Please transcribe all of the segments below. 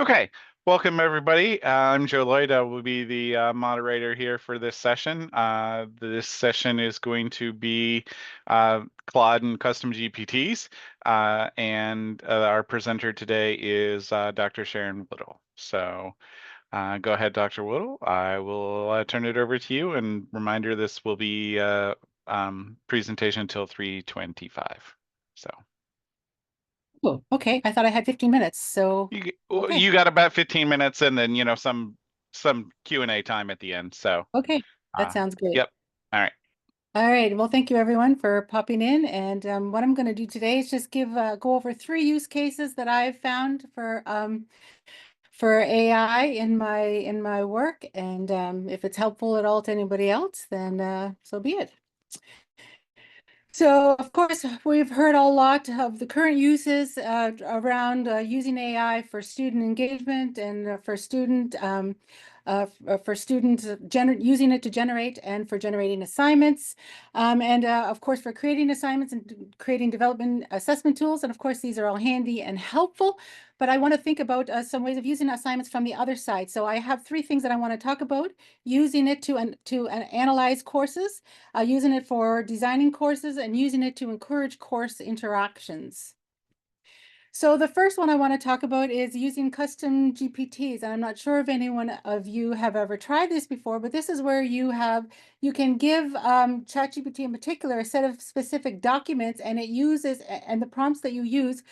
Okay, welcome everybody. I'm Joe Lloyd. I will be the moderator here for this session. This session is going to be Claude and custom GPTs, and our presenter today is Dr. Sharon Whittle. So go ahead, Dr. Whittle. I will turn it over to you, and reminder, this will be presentation until 3:25. So. Oh, okay. I thought I had 15 minutes. So, Well, okay. you got about 15 minutes and then, some Q&A time at the end. So, Okay. That sounds great. yep. All right. All right. Well, thank you everyone for popping in. And what I'm going to do today is just go over 3 use cases that I've found for AI in my work. And if it's helpful at all to anybody else, then so be it. So, of course, we've heard a lot of the current uses around using AI for student engagement and for students using it to generate and for generating assignments, and of course for creating assignments and creating development assessment tools. And of course, these are all handy and helpful. But I want to think about some ways of using assignments from the other side. So I have 3 things that I want to talk about: using it to analyze courses, using it for designing courses, and using it to encourage course interactions. So the first one I want to talk about is using custom GPTs. And I'm not sure if anyone of you have ever tried this before, but this is where you can give ChatGPT in particular a set of specific documents, and it uses, and the prompts that you use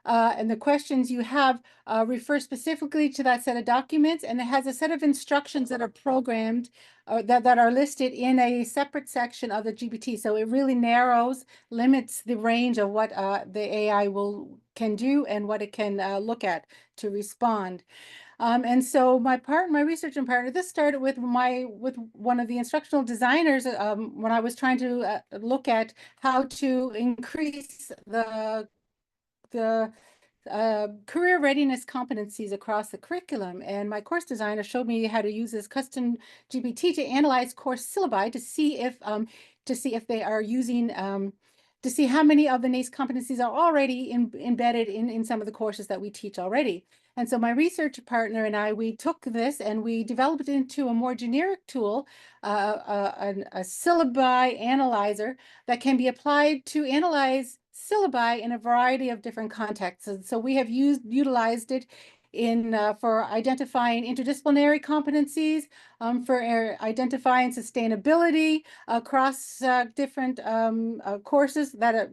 and the questions you have refer specifically to that set of documents, and it has a set of instructions that are programmed that are listed in a separate section of the GPT. So it really limits the range of what the AI can do and what it can look at to respond. And so my research and partner, this started with one of the instructional designers when I was trying to look at how to increase the career readiness competencies across the curriculum. And my course designer showed me how to use this custom GPT to analyze course syllabi to see if they are using to see how many of the NACE competencies are already embedded in some of the courses that we teach already. And so my research partner and I, we took this and we developed it into a more generic tool, a syllabi analyzer that can be applied to analyze syllabi in a variety of different contexts. And so we have utilized it for identifying interdisciplinary competencies, for identifying sustainability across different courses that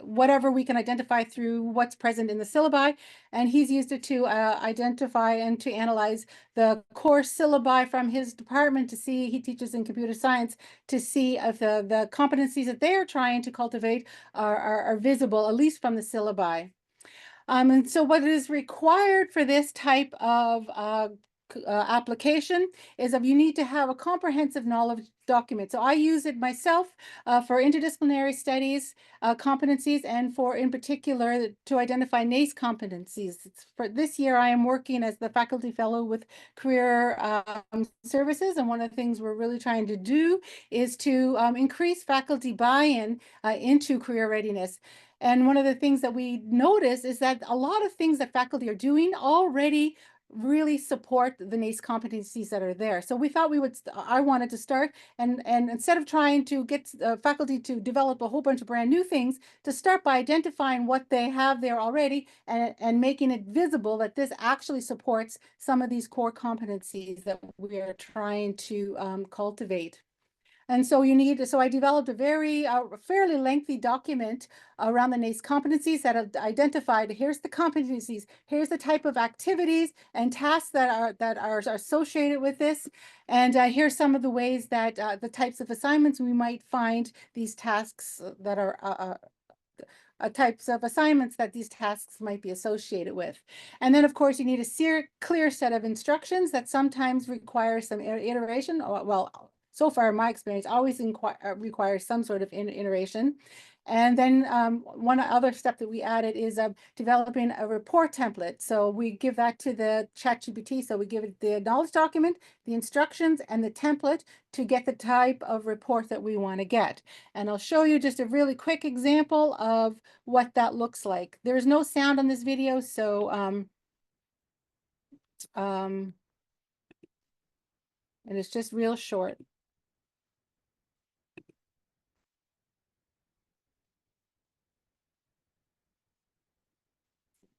whatever we can identify through what's present in the syllabi. And he's used it to identify and to analyze the course syllabi from his department to see, he teaches in computer science, to see if the competencies that they are trying to cultivate are visible, at least from the syllabi. And so what is required for this type of application is that you need to have a comprehensive knowledge document. So I use it myself for interdisciplinary studies, competencies, and in particular, to identify NACE competencies. For this year, I am working as the faculty fellow with career services. And one of the things we're really trying to do is to increase faculty buy-in into career readiness. And one of the things that we notice is that a lot of things that faculty are doing already really support the NACE competencies that are there. So we thought I wanted to start and instead of trying to get faculty to develop a whole bunch of brand new things, to start by identifying what they have there already and making it visible that this actually supports some of these core competencies that we are trying to cultivate. And so I developed a fairly lengthy document around the NACE competencies that have identified, here's the competencies, here's the type of activities and tasks that are associated with this. And here's some of the ways that the types of assignments we might find these tasks that are types of assignments that these tasks might be associated with. And then, of course, you need a clear set of instructions that sometimes require some iteration. Well, so far in my experience, always requires some sort of iteration. And then one other step that we added is developing a report template. So we give that to the ChatGPT. So we give it the knowledge document, the instructions, and the template to get the type of report that we want to get. And I'll show you just a really quick example of what that looks like. There's no sound on this video, so And it's just real short.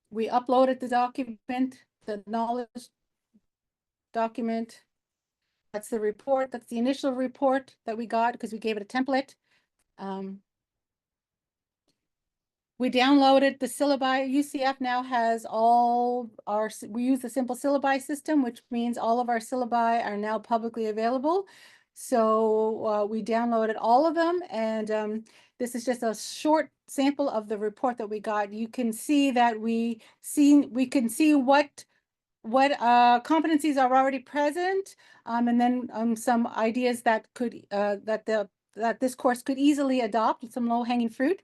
We uploaded the document, the knowledge document. That's the report. That's the initial report that we got because we gave it a template. We downloaded the syllabi. UCF now has all our, we use the simple syllabi system, which means all of our syllabi are now publicly available. So we downloaded all of them, and this is just a short sample of the report that we got. You can see that we can see what competencies are already present, and then some ideas that could that this course could easily adopt, some low-hanging fruit,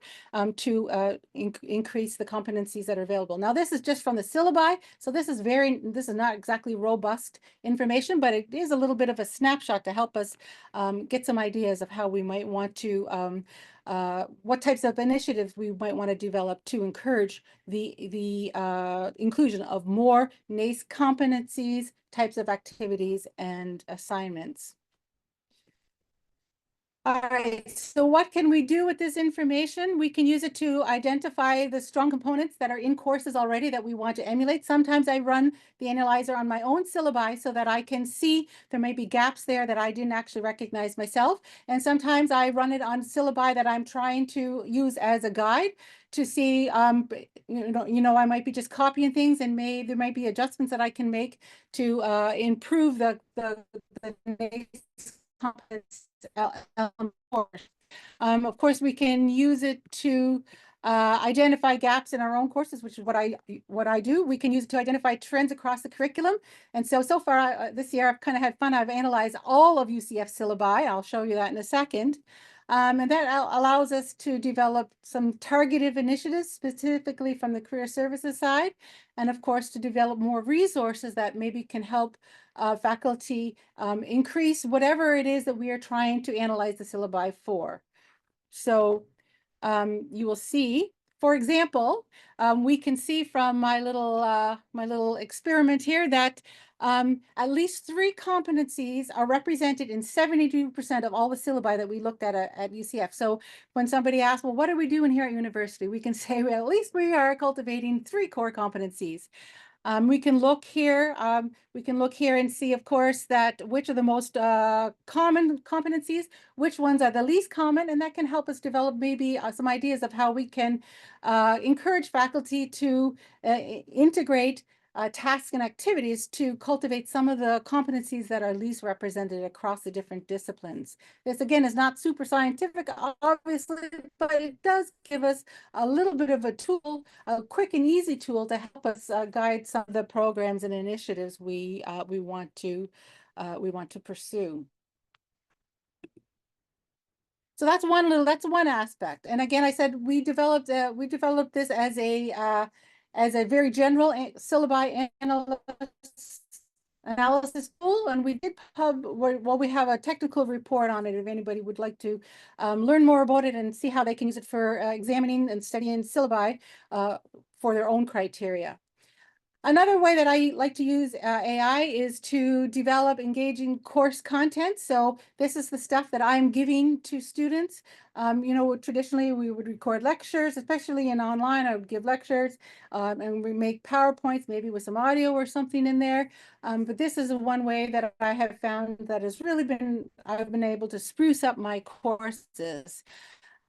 to increase the competencies that are available. Now, this is just from the syllabi, so this is not exactly robust information, but it is a little bit of a snapshot to help us get some ideas of how we might want to what types of initiatives we might want to develop to encourage the inclusion of more NACE competencies, types of activities, and assignments. All right, so what can we do with this information? We can use it to identify the strong components that are in courses already that we want to emulate. Sometimes I run the analyzer on my own syllabi so that I can see there may be gaps there that I didn't actually recognize myself. And sometimes I run it on syllabi that I'm trying to use as a guide to see, I might be just copying things, and there might be adjustments that I can make to improve the competence course. Of course, we can use it to identify gaps in our own courses, which is what I do. We can use it to identify trends across the curriculum. And so far this year, I've kind of had fun. I've analyzed all of UCF syllabi. I'll show you that in a second. And that allows us to develop some targeted initiatives, specifically from the career services side, and of course, to develop more resources that maybe can help faculty increase whatever it is that we are trying to analyze the syllabi for. So you will see, for example, we can see from my little experiment here that at least 3 competencies are represented in 72% of all the syllabi that we looked at UCF. So when somebody asks, well, what are we doing here at university? We can say, well, at least we are cultivating 3 core competencies. We can look here and see, of course, that which are the most common competencies, which ones are the least common, and that can help us develop maybe some ideas of how we can encourage faculty to integrate tasks and activities to cultivate some of the competencies that are least represented across the different disciplines. This, again, is not super scientific, obviously, but it does give us a little bit of a tool, a quick and easy tool to help us guide some of the programs and initiatives we want to pursue. So that's one aspect. And again, I said we developed this as a very general syllabi analysis tool, and we did we have a technical report on it if anybody would like to learn more about it and see how they can use it for examining and studying syllabi for their own criteria. Another way that I like to use AI is to develop engaging course content. So this is the stuff that I'm giving to students. Traditionally we would record lectures, especially in online. I would give lectures and we make PowerPoints, maybe with some audio or something in there. But this is one way that I have found that has really I've been able to spruce up my courses.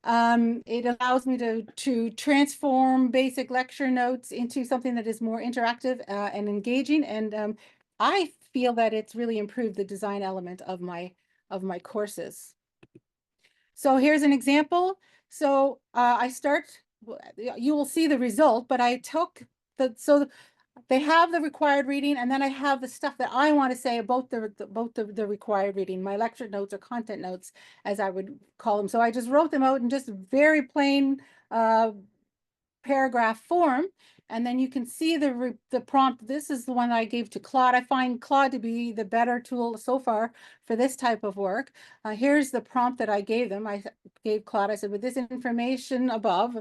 It allows me to transform basic lecture notes into something that is more interactive and engaging, and I feel that it's really improved the design element of my courses. So here's an example. So you will see the result, but I took they have the required reading, and then I have the stuff that I want to say about the required reading, my lecture notes or content notes, as I would call them. So I just wrote them out in just very plain paragraph form, and then you can see the prompt. This is the one I gave to Claude. I find Claude to be the better tool so far for this type of work. Here's the prompt that I gave them. I gave Claude, I said, with this information above,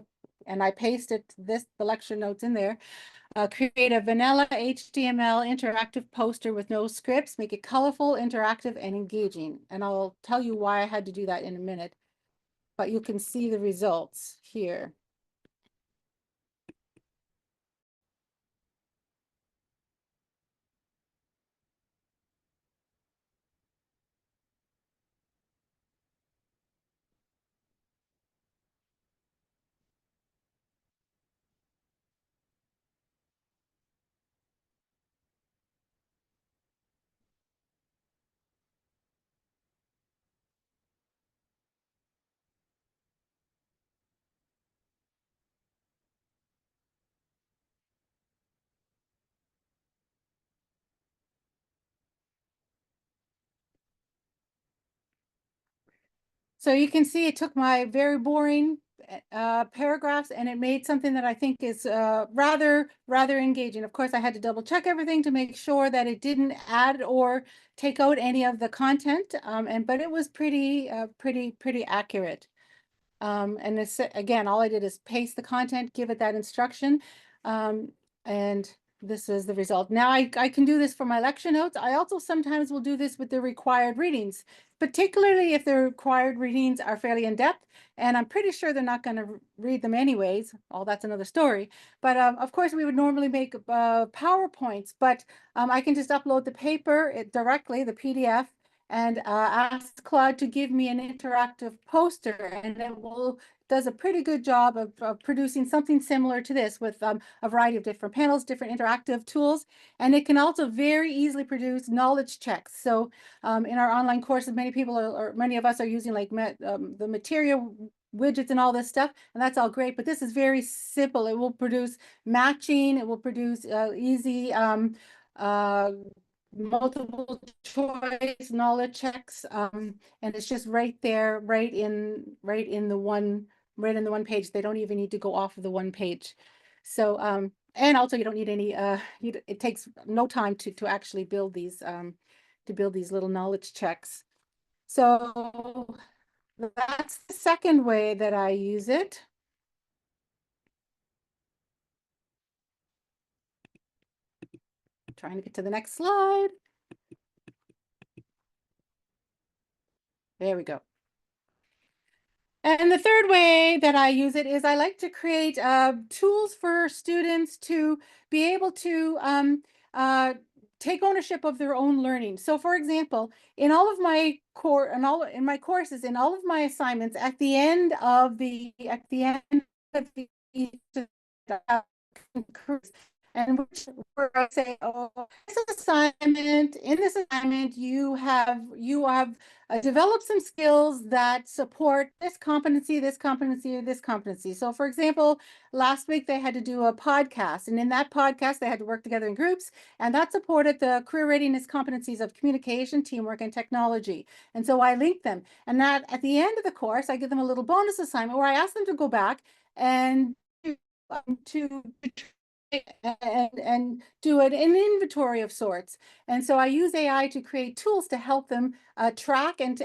and I pasted the lecture notes in there. Create a vanilla HTML interactive poster with no scripts, make it colorful, interactive, and engaging. And I'll tell you why I had to do that in a minute, but you can see the results here. So you can see it took my very boring paragraphs and it made something that I think is rather engaging. Of course, I had to double check everything to make sure that it didn't add or take out any of the content, but it was pretty accurate. And this, again, all I did is paste the content, give it that instruction, and this is the result. Now I can do this for my lecture notes. I also sometimes will do this with the required readings, particularly if the required readings are fairly in-depth, and I'm pretty sure they're not going to read them anyways. Oh, that's another story. But of course, we would normally make PowerPoints, but I can just upload the paper directly, the PDF, and ask Claude to give me an interactive poster, and it does a pretty good job of producing something similar to this with a variety of different panels, different interactive tools, and it can also very easily produce knowledge checks. So in our online courses, many people or many of us are using like the material widgets and all this stuff, and that's all great, but this is very simple. It will produce matching, it will produce easy multiple choice knowledge checks, and it's just right there, right in the one page. They don't even need to go off of the one page. So and also you don't need any it takes no time to actually build these little knowledge checks. So that's the second way that I use it. Trying to get to the next slide. There we go. And the third way that I use it is I like to create tools for students to be able to take ownership of their own learning. So for example, in all of my courses, in all of my assignments, at the end of the and where I say, oh, in this assignment, you have developed some skills that support this competency, this competency, or this competency. So for example, last week they had to do a podcast, and in that podcast, they had to work together in groups, and that supported the career readiness competencies of communication, teamwork, and technology. And so I linked them. And that at the end of the course, I give them a little bonus assignment where I ask them to go back and to do an inventory of sorts. And so I use AI to create tools to help them track and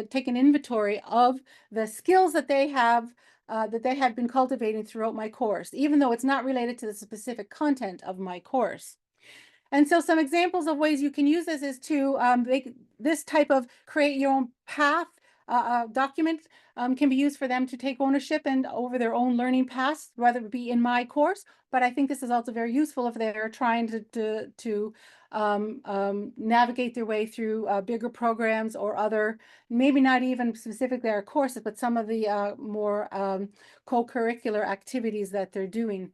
take an inventory of the skills that they have been cultivating throughout my course, even though it's not related to the specific content of my course. And so some examples of ways you can use this is to make this type of create your own path document can be used for them to take ownership and over their own learning paths, whether it be in my course. But I think this is also very useful if they're trying to navigate their way through bigger programs or other, maybe not even specifically our courses, but some of the more co-curricular activities that they're doing.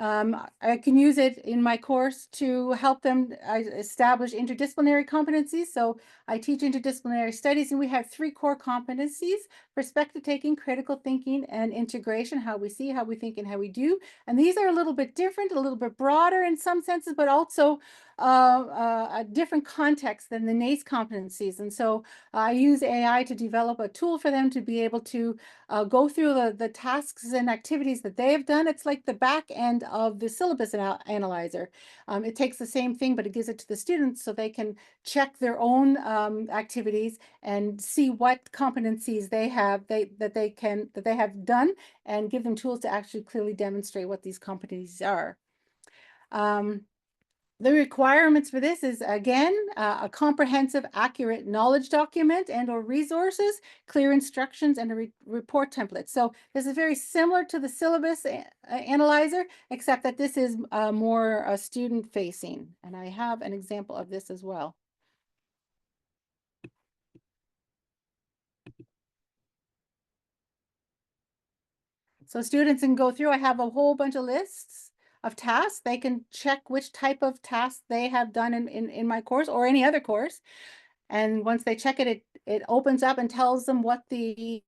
I can use it in my course to help them establish interdisciplinary competencies. So I teach interdisciplinary studies, and we have 3 core competencies: perspective taking, critical thinking, and integration, how we see, how we think, and how we do. And these are a little bit different, a little bit broader in some senses, but also a different context than the NACE competencies. And so I use AI to develop a tool for them to be able to go through the tasks and activities that they have done. It's like the back end of the syllabus analyzer. It takes the same thing, but it gives it to the students so they can check their own activities and see what competencies they have that they have done, and give them tools to actually clearly demonstrate what these competencies are. The requirements for this is, again, a comprehensive, accurate knowledge document and or resources, clear instructions, and a report template. So this is very similar to the syllabus analyzer, except that this is more student facing. And I have an example of this as well. So students can go through, I have a whole bunch of lists of tasks. They can check which type of task they have done in my course or any other course. And once they check it, it opens up and tells them what the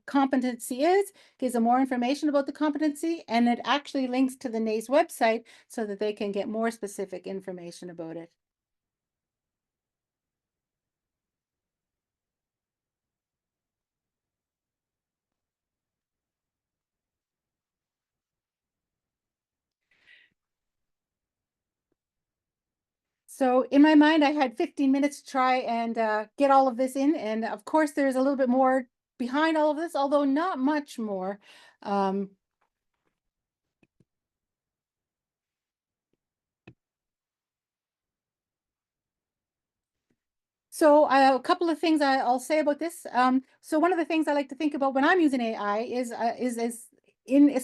competency is, gives them more information about the competency, and it actually links to the NACE website so that they can get more specific information about it. So in my mind, I had 15 minutes to try and get all of this in. And of course, there's a little bit more behind all of this, although not much more. So a couple of things I'll say about this. So one of the things I like to think about when I'm using AI is at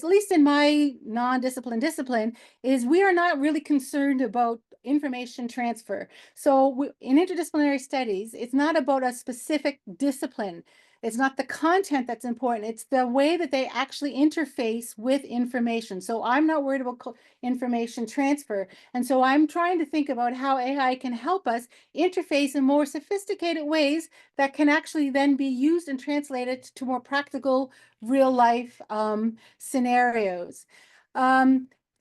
least in my non-discipline discipline, is we are not really concerned about information transfer. So in interdisciplinary studies, it's not about a specific discipline. It's not the content that's important. It's the way that they actually interface with information. So I'm not worried about information transfer. And so I'm trying to think about how AI can help us interface in more sophisticated ways that can actually then be used and translated to more practical real life scenarios.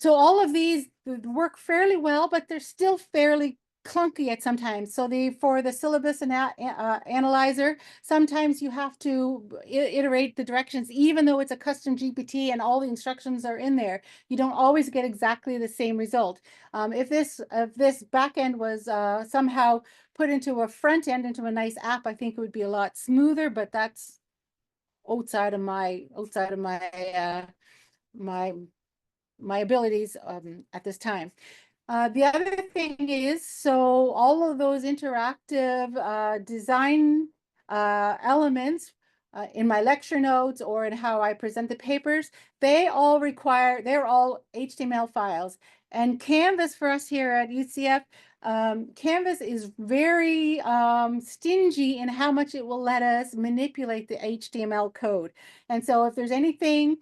So all of these work fairly well, but they're still fairly clunky at sometimes. So for the syllabus analyzer, sometimes you have to iterate the directions, even though it's a custom GPT and all the instructions are in there. You don't always get exactly the same result. If this backend was somehow put into a front end, into a nice app, I think it would be a lot smoother. But that's outside of my my abilities at this time. The other thing is, so all of those interactive design elements in my lecture notes or in how I present the papers, they're all HTML files. And Canvas for us here at UCF, Canvas is very stingy in how much it will let us manipulate the HTML code. And so if there's anything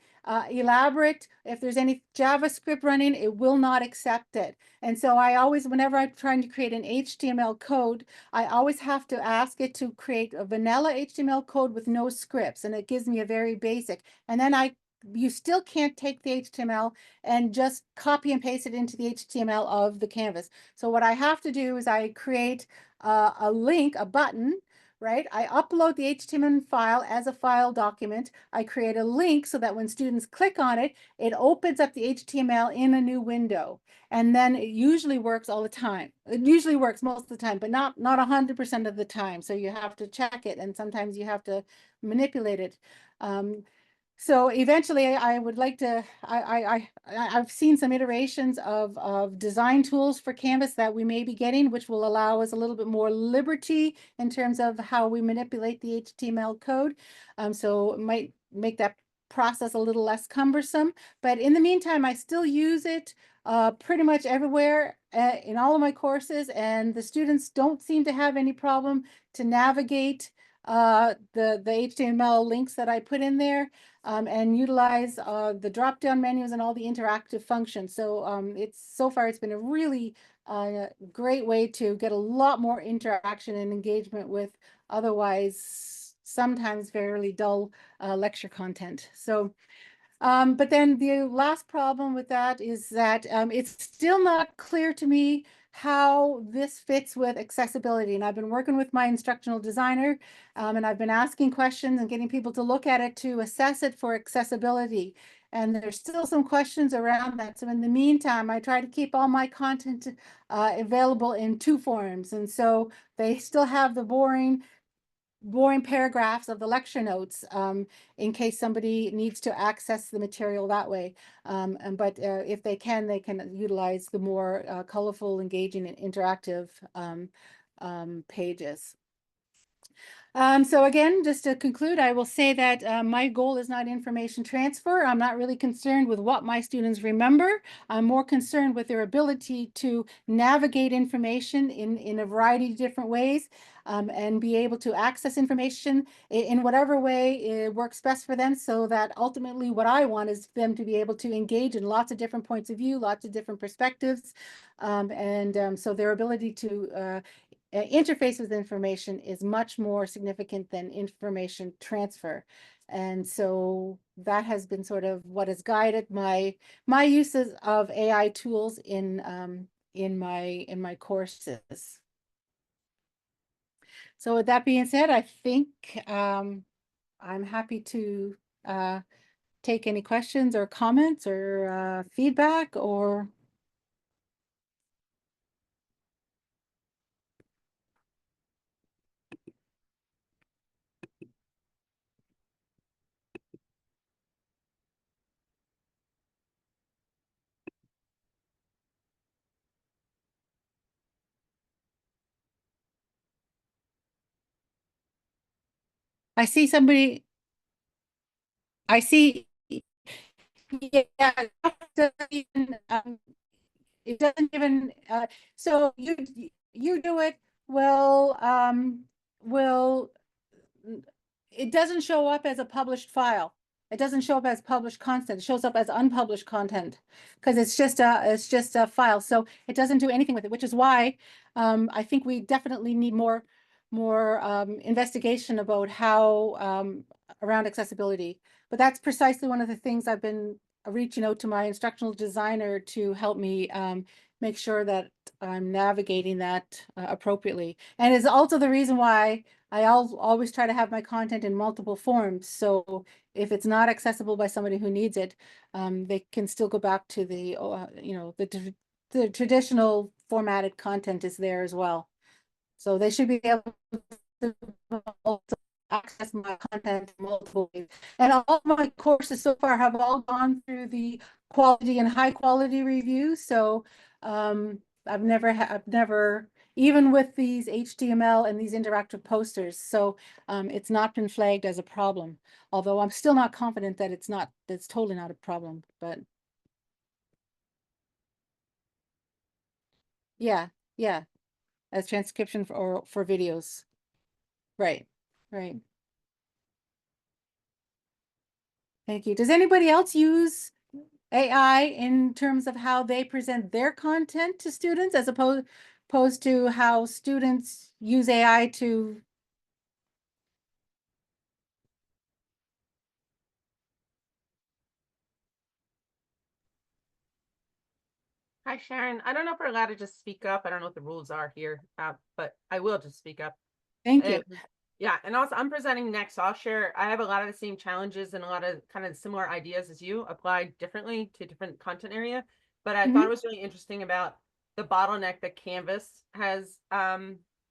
elaborate, if there's any JavaScript running, it will not accept it. And so I always, whenever I'm trying to create an HTML code, I always have to ask it to create a vanilla HTML code with no scripts, and it gives me a very basic. And then you still can't take the HTML and just copy and paste it into the HTML of the Canvas. So what I have to do is I create a link, a button, right? I upload the HTML file as a file document. I create a link so that when students click on it, it opens up the HTML in a new window. And then it usually works all the time. It usually works most of the time, but not 100% of the time. So you have to check it, and sometimes you have to manipulate it. So eventually I would like to, I've seen some iterations of design tools for Canvas that we may be getting, which will allow us a little bit more liberty in terms of how we manipulate the HTML code. So it might make that process a little less cumbersome. But in the meantime, I still use it pretty much everywhere in all of my courses, and the students don't seem to have any problem to navigate the HTML links that I put in there. And utilize the drop-down menus and all the interactive functions. So so far it's been a really great way to get a lot more interaction and engagement with otherwise sometimes fairly dull lecture content. So But then the last problem with that is that it's still not clear to me how this fits with accessibility. And I've been working with my instructional designer, and I've been asking questions and getting people to look at it to assess it for accessibility. And there's still some questions around that. So in the meantime, I try to keep all my content available in two forms. And so they still have the boring paragraphs of the lecture notes in case somebody needs to access the material that way. But if they can utilize the more colorful, engaging, and interactive pages. So again, just to conclude, I will say that my goal is not information transfer. I'm not really concerned with what my students remember. I'm more concerned with their ability to navigate information in a variety of different ways, and be able to access information in whatever way it works best for them, so that ultimately what I want is them to be able to engage in lots of different points of view, lots of different perspectives. So their ability to interface with information is much more significant than information transfer. And so that has been sort of what has guided my uses of AI tools in my courses. So with that being said, I think I'm happy to take any questions or comments or feedback or. I see somebody, I see, yeah, it doesn't even, so you do it, will, will, it doesn't show up as a published file. It doesn't show up as published content. It shows up as unpublished content because it's just a file. So it doesn't do anything with it, which is why I think we definitely need more investigation about how around accessibility. But that's precisely one of the things I've been reaching out to my instructional designer to help me make sure that I'm navigating that appropriately. And it's also the reason why I always try to have my content in multiple forms. So if it's not accessible by somebody who needs it, they can still go back to the, the traditional formatted content is there as well. So they should be able to also access my content in multiple ways. And all my courses so far have all gone through the quality and high quality review. So I've never, even with these HTML and these interactive posters, so it's not been flagged as a problem. Although I'm still not confident that it's totally not a problem. But yeah, yeah, as transcription for videos. Right, right. Thank you. Does anybody else use AI in terms of how they present their content to students as opposed to how students use AI to? Hi, Sharon. I don't know if we're allowed to just speak up. I don't know what the rules are here, but I will just speak up. Thank And you. yeah, and also I'm presenting next. So I'll share. I have a lot of the same challenges and a lot of kind of similar ideas as you, applied differently to different content area. But I thought Mhm. it was really interesting about the bottleneck that Canvas has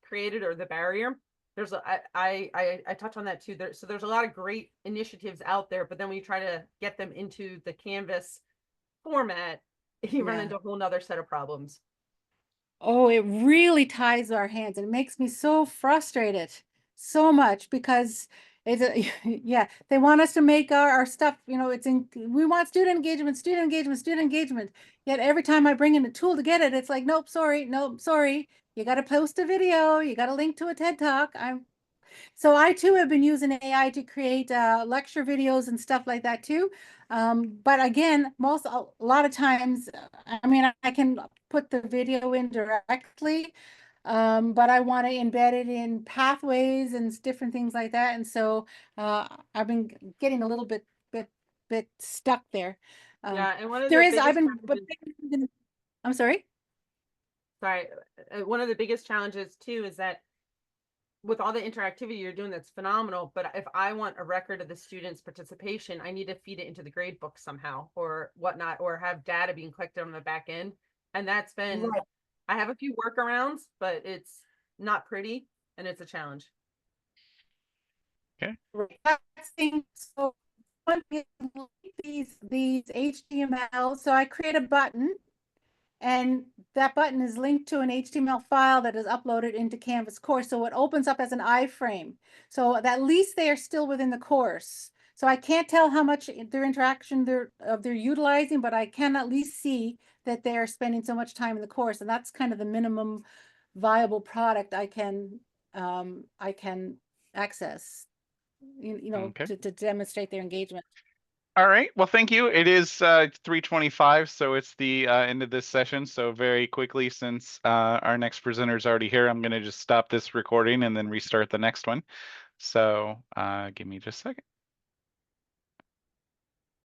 created, or the barrier. There's I touch on that too. So there's a lot of great initiatives out there, but then when you try to get them into the Canvas format, you run Yeah. into a whole nother set of problems. Oh, it really ties our hands and it makes me so frustrated so much because it's yeah, they want us to make our stuff, we want student engagement, student engagement, student engagement. Yet every time I bring in a tool to get it, it's like, nope, sorry, nope, sorry. You got to post a video, you got to link to a TED Talk. So I too have been using AI to create lecture videos and stuff like that too. But again, a lot of times, I mean, I can put the video in directly, but I want to embed it in pathways and different things like that. And so I've been getting a little bit bit stuck there. Yeah, and one of There the is, I've biggest been, challenges, I'm sorry. sorry, one of the biggest challenges too is that with all the interactivity you're doing, that's phenomenal. But if I want a record of the students' participation, I need to feed it into the grade book somehow or whatnot, or have data being collected on the back end. And that's been, Right. I have a few workarounds, but it's not pretty and it's a challenge. Okay. Right. That's thing. So one is these HTML. So I create a button, and that button is linked to an HTML file that is uploaded into Canvas course. So it opens up as an iframe. So at least they are still within the course. So I can't tell how much their interaction they're utilizing, but I can at least see that they are spending so much time in the course, and that's kind of the minimum viable product I can access, Okay. to demonstrate their engagement. All right. Well, thank you. It is 3:25, so it's the end of this session. So very quickly, since our next presenter is already here, I'm going to just stop this recording and then restart the next one. So give me just a second.